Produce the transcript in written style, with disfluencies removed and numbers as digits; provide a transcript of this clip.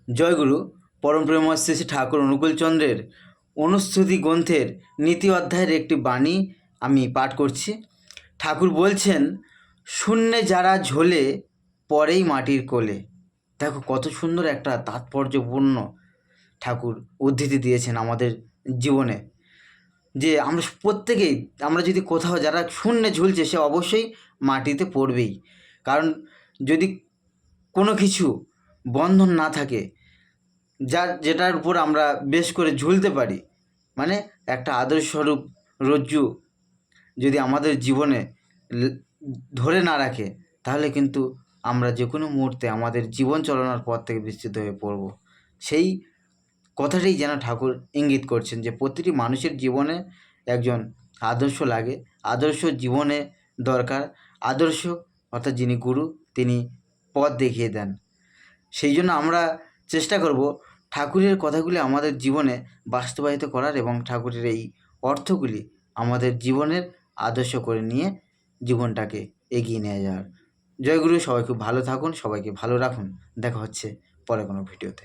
জয়গুরু পরম প্রেমময় শ্রী শ্রী ঠাকুর অনুকূলচন্দ্রের অনুস্তুতি গ্রন্থের নীতি অধ্যায়ের একটি বাণী আমি পাঠ করছি। ঠাকুর বলছেন, শূন্যে যারা ঝোলে পরেই মাটির কোলে। দেখো কত সুন্দর একটা তাৎপর্যপূর্ণ ঠাকুর উদ্ধৃতি দিয়েছেন আমাদের জীবনে, যে আমরা প্রত্যেকেই, আমরা যদি কোথাও যারা শূন্যে ঝুলছে সে অবশ্যই মাটিতে পড়বেই। কারণ যদি কোনো কিছু বন্ধন না থাকে, যেটার উপর আমরা বেশ করে ঝুলতে পারি, মানে একটা আদর্শস্বরূপ রজ্জু যদি আমাদের জীবনে ধরে না রাখে, তাহলে কিন্তু আমরা যে কোনো মুহূর্তে আমাদের জীবন চালানোর পথ থেকে বিচ্যুত হয়ে পড়ব। সেই কথাটাই যেন ঠাকুর ইঙ্গিত করছেন যে প্রতিটি মানুষের জীবনে একজন আদর্শ লাগে, আদর্শ জীবনে দরকার। আদর্শ অর্থাৎ যিনি গুরু, তিনি পথ দেখিয়ে দেন। সেই জন্য আমরা চেষ্টা করব ঠাকুরের কথাগুলি আমাদের জীবনে বাস্তবায়িত করার এবং ঠাকুরের এই অর্থগুলি আমাদের জীবনের আদর্শ করে নিয়ে জীবনটাকে এগিয়ে নিয়ে যাওয়ার। জয়গুরু, সবাই খুব ভালো থাকুন, সবাইকে ভালো রাখুন। দেখা হচ্ছে পরে কোনো ভিডিওতে।